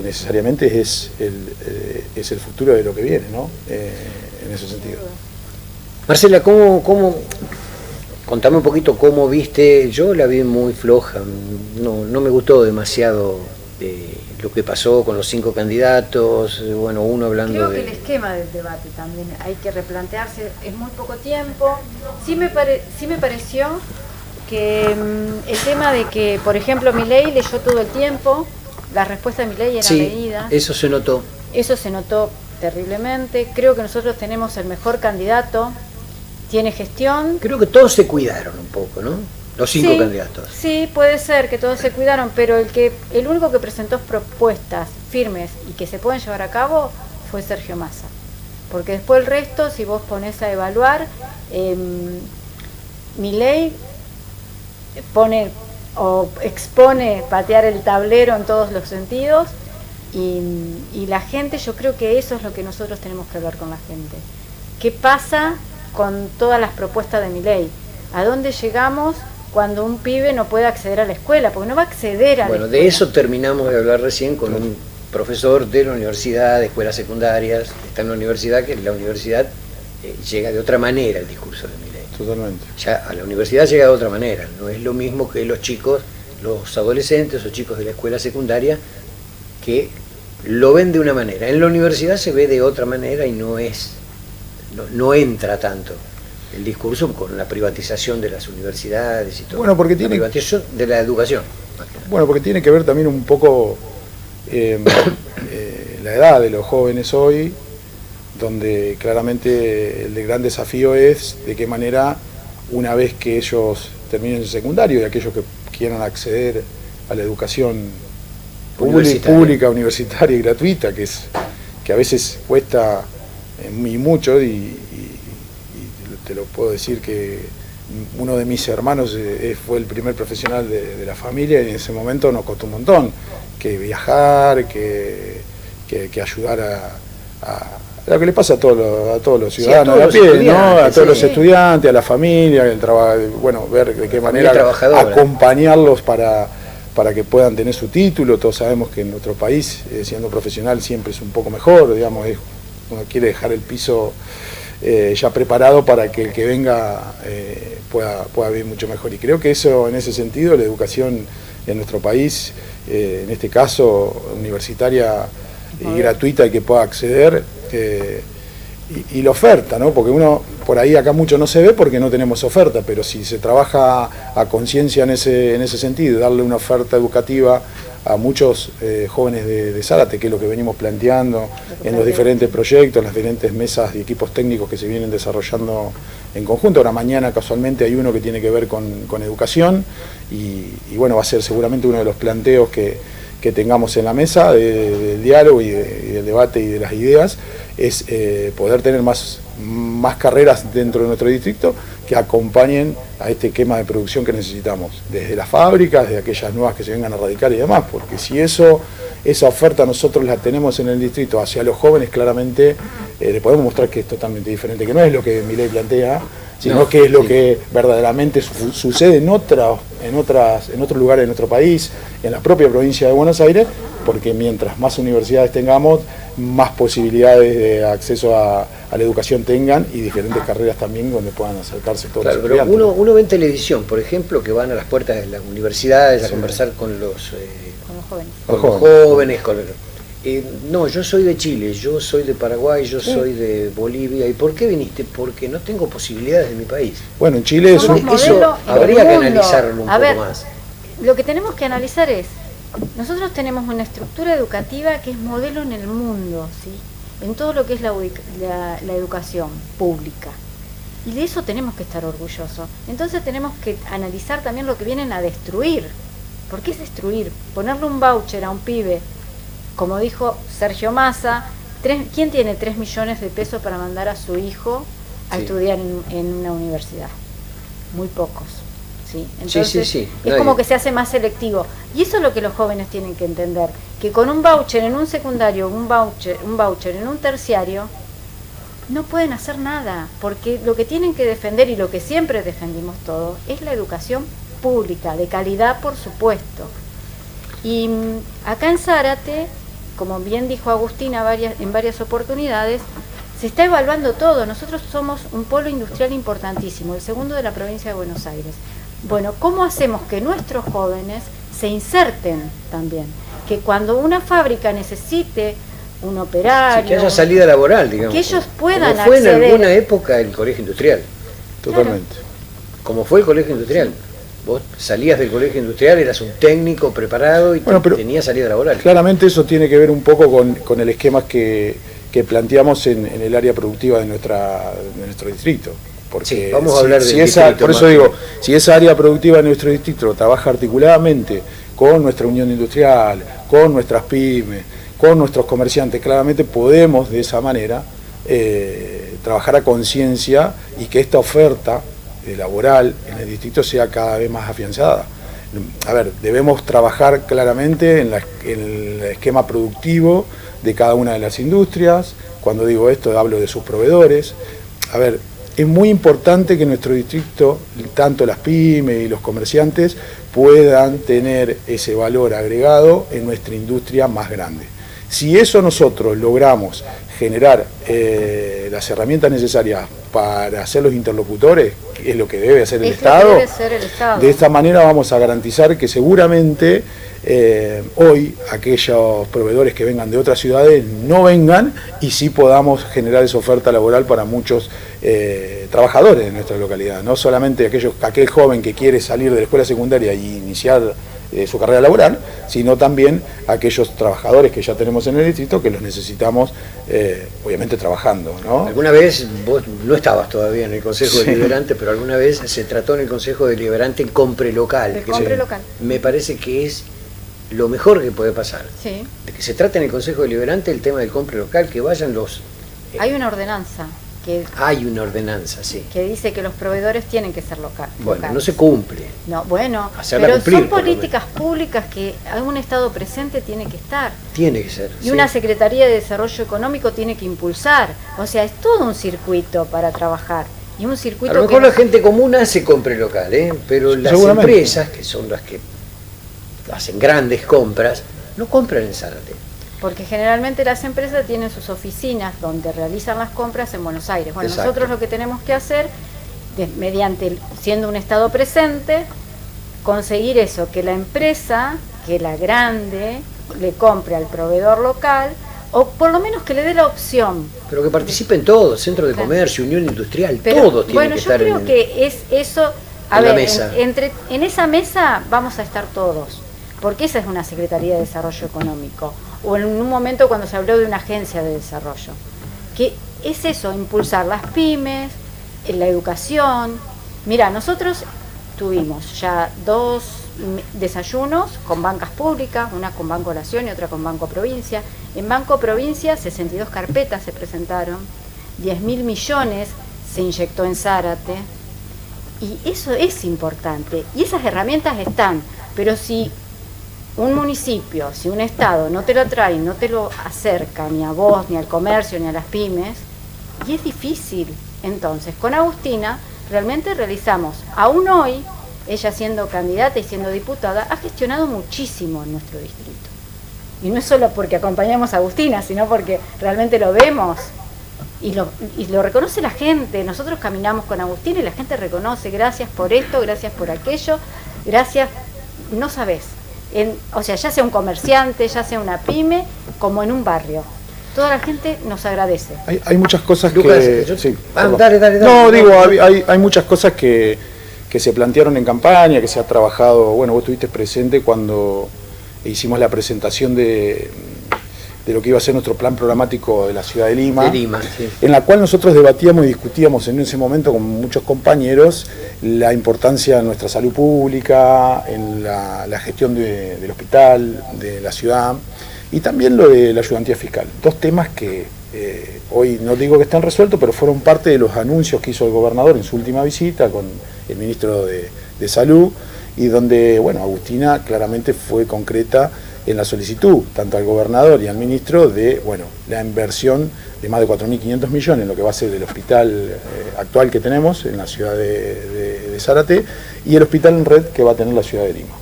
necesariamente es el futuro de lo que viene, ¿no? En ese sentido. Marcela, contame un poquito cómo viste. Yo la vi muy floja, no me gustó demasiado lo que pasó con los 5 candidatos, bueno, uno hablando Creo que el esquema del debate también hay que replantearse, es muy poco tiempo. Sí me pareció que el tema de que, por ejemplo, Milei leyó todo el tiempo, las respuestas de Milei eran leídas. Eso se notó. Eso se notó terriblemente. Creo que nosotros tenemos el mejor candidato, tiene gestión. Creo que todos se cuidaron un poco, ¿no? Los 5 candidatos. Sí, puede ser que todos se cuidaron, pero el único que presentó propuestas firmes y que se pueden llevar a cabo fue Sergio Massa. Porque después el resto, si vos ponés a evaluar, Milei expone patear el tablero en todos los sentidos, y la gente, yo creo que eso es lo que nosotros tenemos que hablar con la gente. ¿Qué pasa con todas las propuestas de Milei? ¿A dónde llegamos cuando un pibe no puede acceder a la escuela? Porque no va a acceder a la escuela. Bueno, de eso terminamos de hablar recién con un profesor de la universidad, de escuelas secundarias, está en la universidad, que la universidad llega de otra manera el discurso de Milei. Totalmente. Ya a la universidad llega de otra manera, no es lo mismo que los chicos, los adolescentes o chicos de la escuela secundaria, que lo ven de una manera. En la universidad se ve de otra manera y no entra tanto el discurso con la privatización de las universidades y todo. Bueno, porque la privatización de la educación. Bueno, porque tiene que ver también un poco la edad de los jóvenes hoy, donde claramente el gran desafío es de qué manera, una vez que ellos terminen el secundario, y aquellos que quieran acceder a la educación pública, universitaria y gratuita, que a veces cuesta y mucho, y te lo puedo decir que uno de mis hermanos fue el primer profesional de la familia, y en ese momento nos costó un montón, que viajar, que ayudar a lo que le pasa a todos los ciudadanos de a pie, ¿no? A todos los estudiantes, a la familia, el trabajo, bueno, ver de qué manera acompañarlos para para que puedan tener su título. Todos sabemos que en nuestro país, siendo profesional, siempre es un poco mejor, digamos, uno quiere dejar el piso ya preparado para que el que venga pueda vivir mucho mejor. Y creo que eso, en ese sentido, la educación en nuestro país, en este caso universitaria y gratuita, y que pueda acceder, y la oferta, ¿no? Porque uno, por ahí acá mucho no se ve porque no tenemos oferta, pero si se trabaja a conciencia en ese sentido, darle una oferta educativa a muchos jóvenes de Zárate, que es lo que venimos planteando en los diferentes proyectos, en las diferentes mesas y equipos técnicos que se vienen desarrollando en conjunto. Ahora mañana casualmente hay uno que tiene que ver con educación y bueno, va a ser seguramente uno de los planteos que tengamos en la mesa del diálogo y del debate y de las ideas, es poder tener más carreras dentro de nuestro distrito que acompañen a este esquema de producción que necesitamos, desde las fábricas, desde aquellas nuevas que se vengan a radicar y demás, porque si esa oferta nosotros la tenemos en el distrito hacia los jóvenes, claramente le podemos mostrar que es totalmente diferente, que no es lo que Milei plantea, sino que es lo que verdaderamente sucede en otros lugares de nuestro país, en la propia provincia de Buenos Aires, porque mientras más universidades tengamos, más posibilidades de acceso a la educación tengan y diferentes carreras también donde puedan acercarse todos los estudiantes. Pero uno ve en televisión, por ejemplo, que van a las puertas de las universidades a conversar con los jóvenes. No, yo soy de Chile, yo soy de Paraguay, yo soy de Bolivia. ¿Y por qué viniste? Porque no tengo posibilidades en mi país. Bueno, en Chile eso habría que analizarlo un poco más. Lo que tenemos que analizar es, nosotros tenemos una estructura educativa que es modelo en el mundo, ¿sí? En todo lo que es la educación pública. Y de eso tenemos que estar orgullosos. Entonces tenemos que analizar también lo que vienen a destruir. ¿Por qué es destruir? Ponerle un voucher a un pibe, como dijo Sergio Massa, ¿quién tiene 3 millones de pesos para mandar a su hijo a estudiar en una universidad? Muy pocos. ¿Sí? Entonces es como que se hace más selectivo. Y eso es lo que los jóvenes tienen que entender, que con un voucher en un secundario, un voucher en un terciario, no pueden hacer nada, porque lo que tienen que defender, y lo que siempre defendimos todos, es la educación pública, de calidad por supuesto. Y acá en Zárate, como bien dijo Agustina en varias oportunidades, se está evaluando todo. Nosotros somos un polo industrial importantísimo, el segundo de la provincia de Buenos Aires. Bueno, ¿cómo hacemos que nuestros jóvenes se inserten también? Que cuando una fábrica necesite un operario... que haya salida laboral, digamos. Que ellos puedan acceder. Como fue en alguna época el colegio industrial. Totalmente. Claro. Como fue el colegio industrial. Sí. Vos salías del colegio industrial, eras un técnico preparado y tenías salida laboral. Claramente eso tiene que ver un poco con el esquema que planteamos en el área productiva de nuestro distrito. Porque vamos a hablar por eso digo, si esa área productiva de nuestro distrito trabaja articuladamente con nuestra unión industrial, con nuestras pymes, con nuestros comerciantes, claramente podemos de esa manera trabajar a conciencia y que esta oferta laboral en el distrito sea cada vez más afianzada. A ver, debemos trabajar claramente en el esquema productivo de cada una de las industrias. Cuando digo esto hablo de sus proveedores. A ver, es muy importante que nuestro distrito, tanto las pymes y los comerciantes, puedan tener ese valor agregado en nuestra industria más grande. Si eso nosotros logramos generar las herramientas necesarias para ser los interlocutores, que es lo que debe hacer el Estado, de esta manera vamos a garantizar que seguramente hoy aquellos proveedores que vengan de otras ciudades no vengan y sí podamos generar esa oferta laboral para muchos trabajadores de nuestra localidad, no solamente aquel joven que quiere salir de la escuela secundaria y iniciar su carrera laboral, sino también aquellos trabajadores que ya tenemos en el distrito que los necesitamos obviamente trabajando, ¿no? Alguna vez, vos no estabas todavía en el Consejo Deliberante, pero alguna vez se trató en el Consejo Deliberante el compre local. Me parece que es lo mejor que puede pasar. Sí. De que se trate en el Consejo Deliberante el tema del compre local, que vayan los... Hay una ordenanza. Hay una ordenanza, sí. Que dice que los proveedores tienen que ser locales. Bueno, no se cumple. No, bueno, pero cumplir, son políticas públicas que algún Estado presente tiene que estar. Tiene que ser. Y una Secretaría de Desarrollo Económico tiene que impulsar. O sea, es todo un circuito para trabajar. Y un circuito a lo mejor la gente común hace compre local, pero las empresas, que son las que hacen grandes compras, no compran en Zárate. Porque generalmente las empresas tienen sus oficinas donde realizan las compras en Buenos Aires. Bueno, Exacto. nosotros lo que tenemos que hacer, siendo un Estado presente, conseguir eso, que la empresa, que la grande, le compre al proveedor local, o por lo menos que le dé la opción. Pero que participen todos, Centro de Claro. Comercio, Unión Industrial, Pero, todos tienen bueno, que yo estar creo que es eso. A en la ver, mesa. en esa mesa vamos a estar todos, porque esa es una Secretaría de Desarrollo Económico, o en un momento cuando se habló de una agencia de desarrollo, que es eso, impulsar las pymes, la educación. Mira, nosotros tuvimos ya 2 desayunos con bancas públicas, una con Banco Nación y otra con Banco Provincia. En Banco Provincia 62 carpetas se presentaron, 10.000 millones se inyectó en Zárate, y eso es importante, y esas herramientas están, pero si un municipio, si un Estado no te lo trae, no te lo acerca ni a vos, ni al comercio, ni a las pymes, y es difícil. Entonces, con Agustina realmente realizamos, aún hoy, ella siendo candidata y siendo diputada, ha gestionado muchísimo en nuestro distrito. Y no es solo porque acompañamos a Agustina, sino porque realmente lo vemos y lo reconoce la gente. Nosotros caminamos con Agustina y la gente reconoce, gracias por esto, gracias por aquello, gracias, no sabés. O sea, ya sea un comerciante, ya sea una pyme, como en un barrio. Toda la gente nos agradece. Hay muchas cosas Lucas, que... Sí, perdón. dale. No, digo, hay muchas cosas que se plantearon en campaña, que se ha trabajado. Bueno, vos estuviste presente cuando hicimos la presentación de lo que iba a ser nuestro plan programático de la ciudad de Lima. Sí. En la cual nosotros debatíamos y discutíamos en ese momento con muchos compañeros la importancia de nuestra salud pública, en la gestión del hospital, de la ciudad, y también lo de la ayudantía fiscal. 2 temas que hoy no digo que están resueltos, pero fueron parte de los anuncios que hizo el gobernador en su última visita con el ministro de Salud, y donde, bueno, Agustina claramente fue concreta en la solicitud, tanto al gobernador y al ministro, de, bueno, la inversión de más de 4.500 millones en lo que va a ser el hospital actual que tenemos en la ciudad de Zárate, y el hospital en red que va a tener la ciudad de Lima.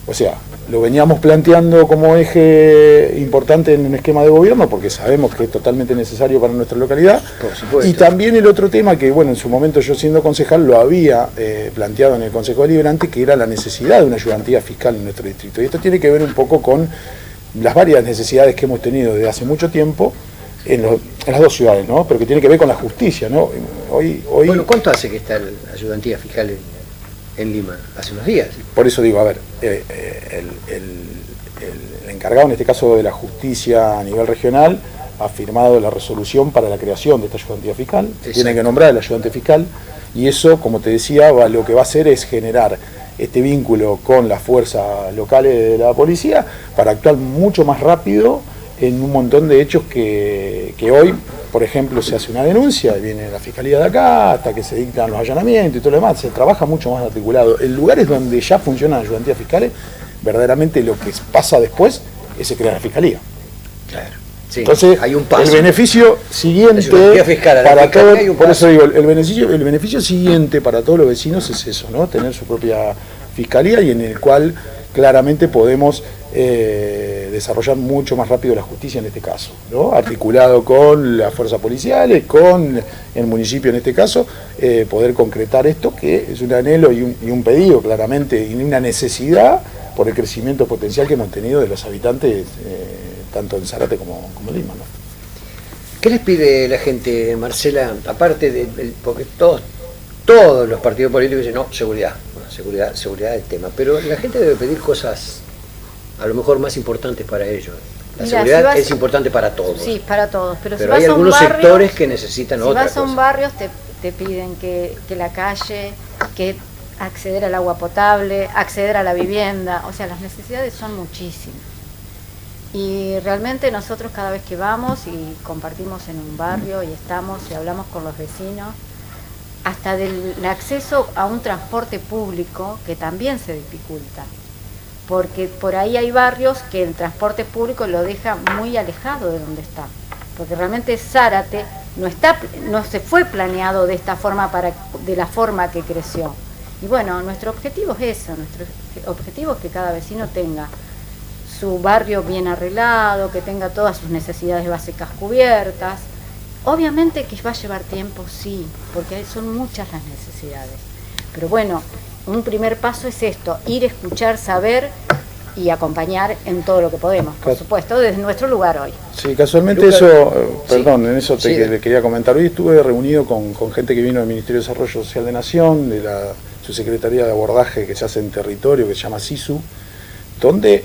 O sea, lo veníamos planteando como eje importante en un esquema de gobierno, porque sabemos que es totalmente necesario para nuestra localidad. Por supuesto. Y también el otro tema que, bueno, en su momento yo siendo concejal lo había planteado en el Consejo Deliberante, que era la necesidad de una ayudantía fiscal en nuestro distrito. Y esto tiene que ver un poco con las varias necesidades que hemos tenido desde hace mucho tiempo en las 2 ciudades, ¿no? Pero que tiene que ver con la justicia, ¿no? Hoy... Bueno, ¿cuánto hace que está la ayudantía fiscal en Lima? Hace unos días. Por eso digo, a ver, el encargado en este caso de la justicia a nivel regional ha firmado la resolución para la creación de esta ayudantía fiscal. Exacto. Tiene que nombrar el ayudante fiscal, y eso, como te decía, lo que va a hacer es generar este vínculo con las fuerzas locales de la policía para actuar mucho más rápido en un montón de hechos que hoy, por ejemplo, se hace una denuncia, viene la fiscalía de acá, hasta que se dictan los allanamientos y todo lo demás, se trabaja mucho más articulado. En lugares donde ya funcionan ayudantías fiscales, verdaderamente lo que pasa después es se crea la fiscalía. Claro. Sí, Entonces, hay un paso. el beneficio siguiente ayudantía fiscal a la para fiscalía, todo, hay un por paso. eso digo, el beneficio siguiente para todos los vecinos es eso, ¿no? Tener su propia fiscalía, y en el cual claramente podemos desarrollar mucho más rápido la justicia en este caso, ¿no? Articulado con las fuerzas policiales, con el municipio en este caso, poder concretar esto, que es un anhelo y un pedido claramente, y una necesidad por el crecimiento potencial que hemos tenido de los habitantes, tanto en Zárate como en Lima, ¿no? ¿Qué les pide la gente, Marcela? Aparte porque todos los partidos políticos dicen, no, seguridad. Bueno, seguridad del tema. Pero la gente debe pedir cosas a lo mejor más importantes para ellos. La Mira, seguridad si es importante para todos. Sí, para todos. Pero si hay vas a un algunos barrio, sectores que necesitan otra si vas a un cosa. barrio te piden que la calle, que acceder al agua potable, acceder a la vivienda, o sea, las necesidades son muchísimas. Y realmente nosotros cada vez que vamos y compartimos en un barrio y estamos y hablamos con los vecinos, hasta del acceso a un transporte público que también se dificulta, porque por ahí hay barrios que el transporte público lo deja muy alejado de donde está, porque realmente Zárate no se fue planeado de esta forma de la forma que creció. Y bueno, nuestro objetivo es eso, objetivo es que cada vecino tenga su barrio bien arreglado, que tenga todas sus necesidades básicas cubiertas. Obviamente que va a llevar tiempo, sí, porque son muchas las necesidades. Pero bueno, un primer paso es esto, ir, escuchar, saber y acompañar en todo lo que podemos, por supuesto, desde nuestro lugar hoy. Sí, casualmente Lucas, eso, perdón, en eso sí, le quería comentar. Hoy estuve reunido con gente que vino del Ministerio de Desarrollo Social de Nación, de su Secretaría de Abordaje que se hace en territorio, que se llama SISU, donde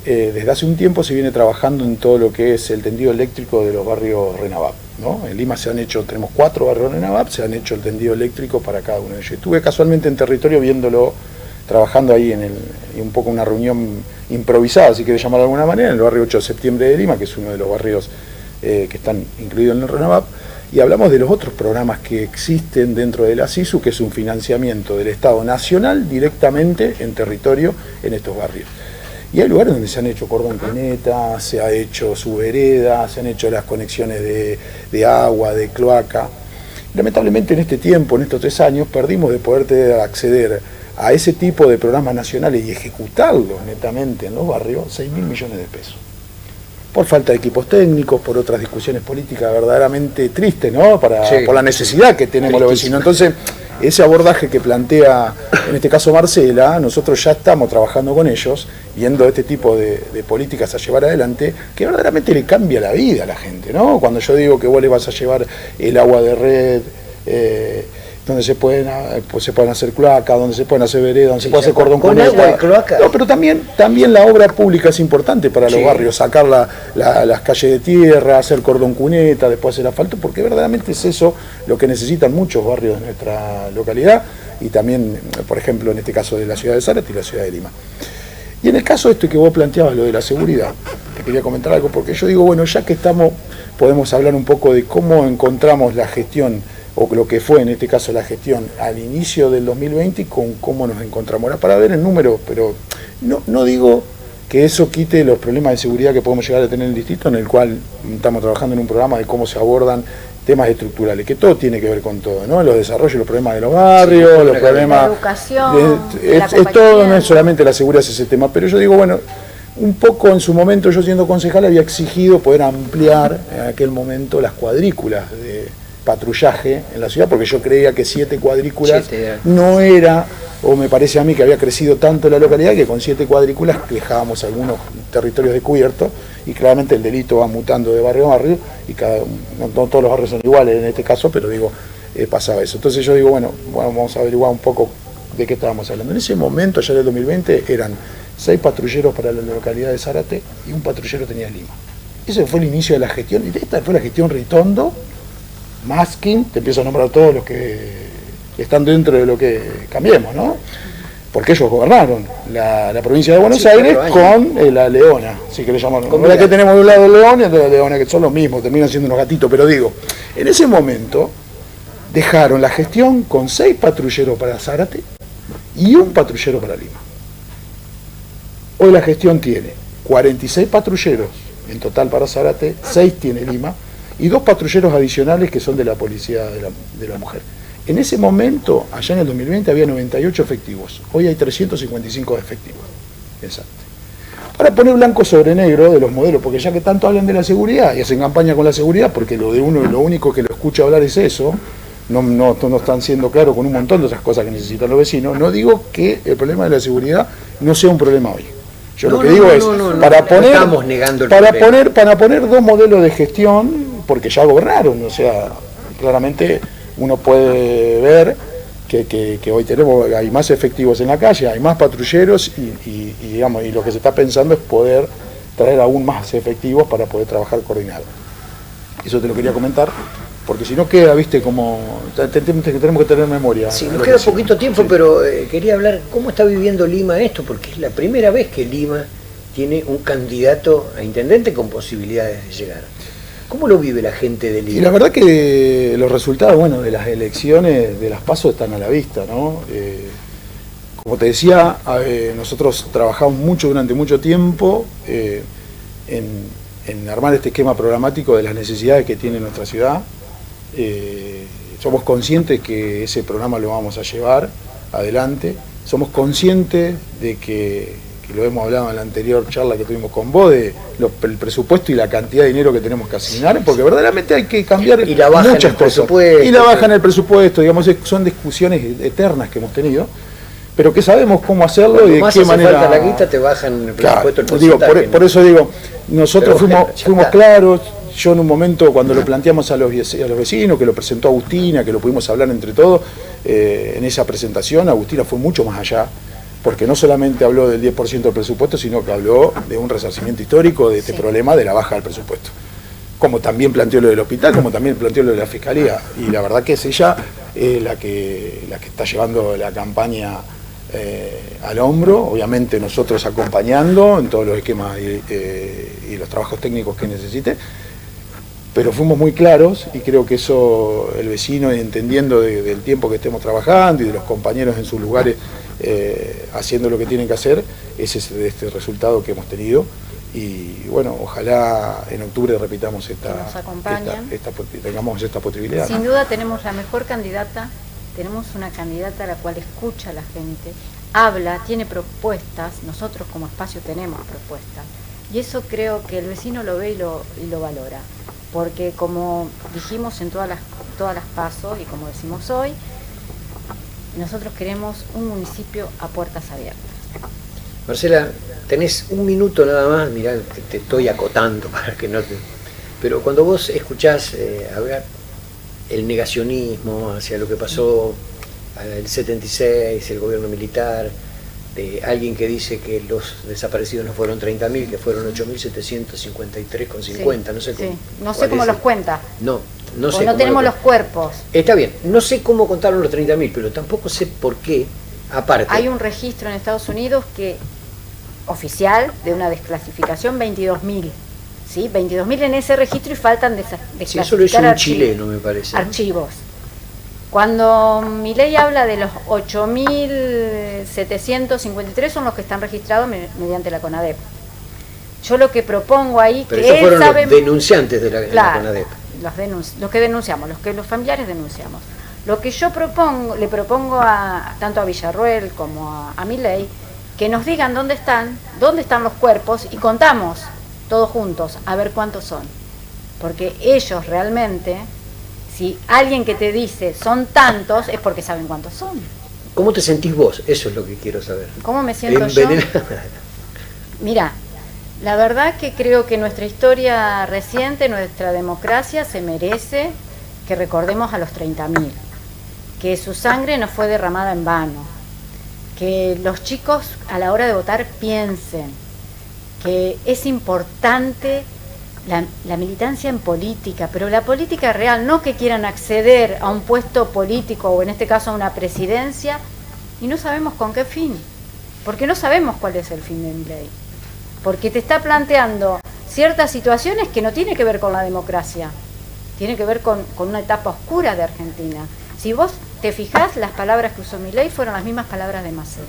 desde hace un tiempo se viene trabajando en todo lo que es el tendido eléctrico de los barrios RENAVAP, ¿no? En Lima tenemos 4 barrios RENAVAP, se han hecho el tendido eléctrico para cada uno de ellos. Estuve casualmente en territorio viéndolo, trabajando ahí en un poco una reunión improvisada, si quieres llamarlo de alguna manera, en el barrio 8 de septiembre de Lima, que es uno de los barrios que están incluidos en el RENAVAP, y hablamos de los otros programas que existen dentro de la SISU, que es un financiamiento del Estado Nacional directamente en territorio en estos barrios. Y hay lugares donde se han hecho cordón cuneta, se ha hecho su vereda, se han hecho las conexiones de agua, de cloaca. Lamentablemente en este tiempo, en estos 3 años, perdimos de poder acceder a ese tipo de programas nacionales y ejecutarlos netamente en los barrios, 6.000 millones de pesos. Por falta de equipos técnicos, por otras discusiones políticas verdaderamente tristes, ¿no? Por la necesidad que tenemos los vecinos. Entonces, ese abordaje que plantea, en este caso Marcela, nosotros ya estamos trabajando con ellos, viendo este tipo de políticas a llevar adelante, que verdaderamente le cambia la vida a la gente, ¿no? Cuando yo digo que vos le vas a llevar el agua de red, donde se pueden hacer cloacas, donde se pueden hacer veredas, donde se puede hacer cordón cuneta. Con agua y cloaca. No, pero también la obra pública es importante para los barrios, sacar las calles de tierra, hacer cordón cuneta, después hacer asfalto, porque verdaderamente es eso lo que necesitan muchos barrios de nuestra localidad y también, por ejemplo, en este caso de la ciudad de Zárate y la ciudad de Lima. Y en el caso de esto que vos planteabas, lo de la seguridad, te quería comentar algo, porque yo digo, bueno, ya que podemos hablar un poco de cómo encontramos la gestión, o lo que fue en este caso la gestión al inicio del 2020 y con cómo nos encontramos ahora, para ver el número, pero no digo que eso quite los problemas de seguridad que podemos llegar a tener en el distrito, en el cual estamos trabajando en un programa de cómo se abordan temas estructurales, que todo tiene que ver con todo, ¿no? Los desarrollos, los problemas de los barrios, los problemas... La educación, es todo, no es solamente la seguridad, es ese tema, pero yo digo, bueno, un poco en su momento, yo siendo concejal, había exigido poder ampliar en aquel momento las cuadrículas de patrullaje en la ciudad, porque yo creía que 7 cuadrículas no era, o me parece a mí que había crecido tanto la localidad que con 7 cuadrículas dejábamos algunos territorios descubiertos y claramente el delito va mutando de barrio a barrio y no todos los barrios son iguales en este caso, pero digo, pasaba eso. Entonces yo digo, bueno, vamos a averiguar un poco de qué estábamos hablando. En ese momento, ya del 2020, eran 6 patrulleros para la localidad de Zárate y un patrullero tenía Lima. Ese fue el inicio de la gestión, y esta fue la gestión Ritondo, Maskin, te empiezo a nombrar todos los que están dentro de lo que cambiemos, ¿no? Porque ellos gobernaron la provincia de Buenos Aires con la Leona, si querés llamarlo. Ahora que tenemos de un lado el León y de la Leona, que son los mismos, terminan siendo unos gatitos, pero digo, en ese momento dejaron la gestión con 6 patrulleros para Zárate y un patrullero para Lima. Hoy la gestión tiene 46 patrulleros en total para Zárate, 6 tiene Lima, y 2 patrulleros adicionales que son de la policía de la mujer. En ese momento, allá en el 2020, había 98 efectivos. Hoy hay 355 efectivos. Exacto. Para poner blanco sobre negro de los modelos, porque ya que tanto hablan de la seguridad y hacen campaña con la seguridad, porque lo único que lo escucho hablar es eso, no están siendo claros con un montón de otras cosas que necesitan los vecinos. No digo que el problema de la seguridad no sea un problema hoy. Yo lo que digo es, para poner 2 modelos de gestión, porque ya gobernaron, o sea, claramente uno puede ver que hoy hay más efectivos en la calle, hay más patrulleros y lo que se está pensando es poder traer aún más efectivos para poder trabajar coordinado. Eso te lo quería comentar, porque si no queda, viste, como tenemos que tener memoria. Sí, nos queda poquito tiempo, pero quería hablar cómo está viviendo Lima esto, porque es la primera vez que Lima tiene un candidato a intendente con posibilidades de llegar. ¿Cómo lo vive la gente de Lima? Y la verdad que los resultados, de las elecciones, de las PASO están a la vista, ¿no? Como te decía, nosotros trabajamos mucho durante mucho tiempo en armar este esquema programático de las necesidades que tiene nuestra ciudad. Somos conscientes que ese programa lo vamos a llevar adelante, somos conscientes de que lo hemos hablado en la anterior charla que tuvimos con vos, de el presupuesto y la cantidad de dinero que tenemos que asignar, porque verdaderamente hay que cambiar y la baja muchas en el cosas. presupuesto. Y la baja en el presupuesto, digamos, son discusiones eternas que hemos tenido, pero que sabemos cómo hacerlo. Cuando y de más qué hace manera. falta la guita, te bajan el presupuesto, el porcentaje, digo, por eso digo, nosotros pero bueno, fuimos está. claros. Yo en un momento, cuando lo planteamos a los vecinos, que lo presentó Agustina, que lo pudimos hablar entre todos, en esa presentación, Agustina fue mucho más allá, porque no solamente habló del 10% del presupuesto, sino que habló de un resarcimiento histórico de este problema de la baja del presupuesto. Como también planteó lo del hospital, como también planteó lo de la Fiscalía. Y la verdad que es ella la que está llevando la campaña al hombro, obviamente nosotros acompañando en todos los esquemas y los trabajos técnicos que necesite, pero fuimos muy claros y creo que eso el vecino, entendiendo del tiempo que estemos trabajando y de los compañeros en sus lugares haciendo lo que tienen que hacer, ese es este resultado que hemos tenido. Y bueno, ojalá en octubre repitamos tengamos esta posibilidad. Sin duda tenemos la mejor candidata, tenemos una candidata a la cual escucha a la gente, habla, tiene propuestas, nosotros como espacio tenemos propuestas, y eso creo que el vecino lo ve y lo valora, porque como dijimos en todas las pasos y como decimos hoy, nosotros queremos un municipio a puertas abiertas. Marcela, tenés un minuto nada más, mirá, te estoy acotando para que no te... Pero cuando vos escuchás hablar el negacionismo hacia lo que pasó el 76, el gobierno militar, de alguien que dice que los desaparecidos no fueron 30.000, que fueron 8.753,50, Sí, no sé cómo. Sí. No sé cómo los cuenta. No sé. Pues no tenemos los cuerpos. Está bien, no sé cómo contaron los 30.000, pero tampoco sé por qué, aparte. Hay un registro en Estados Unidos que oficial de una desclasificación 22.000. ¿Sí? 22.000 en ese registro y faltan desclasificar. Sí, eso lo hizo un chileno, me parece. Archivos. Cuando Milei habla de los 8.753 son los que están registrados mediante la CONADEP. Yo lo que propongo ahí, pero que esos él fueron sabe, los denunciantes de la CONADEP. Los que denunciamos, los familiares denunciamos. Lo que yo le propongo tanto a Villarruel como a Milei, que nos digan dónde están los cuerpos y contamos todos juntos a ver cuántos son. Porque ellos realmente, si alguien que te dice son tantos, es porque saben cuántos son. ¿Cómo te sentís vos? Eso es lo que quiero saber. ¿Cómo me siento yo? Mira, la verdad que creo que nuestra historia reciente, nuestra democracia, se merece que recordemos a los 30.000, que su sangre no fue derramada en vano, que los chicos a la hora de votar piensen que es importante la militancia en política, pero la política real, no que quieran acceder a un puesto político o en este caso a una presidencia y no sabemos con qué fin, porque no sabemos cuál es el fin de Milei, porque te está planteando ciertas situaciones que no tiene que ver con la democracia, tiene que ver con una etapa oscura de Argentina. Si vos te fijás, las palabras que usó Milei fueron las mismas palabras de Macera.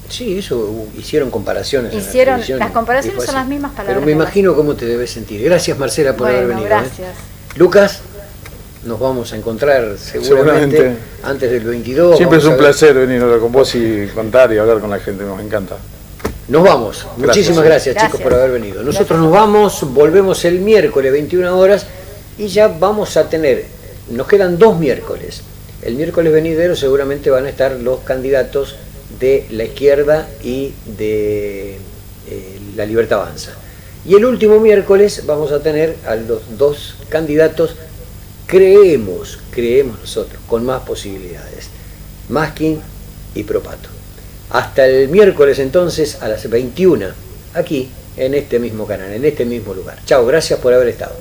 Sí, eso hicieron comparaciones. Las comparaciones son las mismas palabras. Pero me imagino cómo te debes sentir. Gracias, Marcela, por haber venido. Gracias. Lucas, nos vamos a encontrar seguramente antes del 22. Siempre es un placer venir a hablar con vos y contar y hablar con la gente, nos encanta. Nos vamos. Muchísimas gracias, chicos, por haber venido. Nosotros nos vamos, volvemos el miércoles 21 horas y ya vamos a tener, nos quedan 2 miércoles. El miércoles venidero seguramente van a estar los candidatos de la izquierda y de la Libertad Avanza. Y el último miércoles vamos a tener a los 2 candidatos, creemos nosotros, con más posibilidades, Maskin y Propato. Hasta el miércoles entonces a las 21, aquí en este mismo canal, en este mismo lugar. Chao, gracias por haber estado.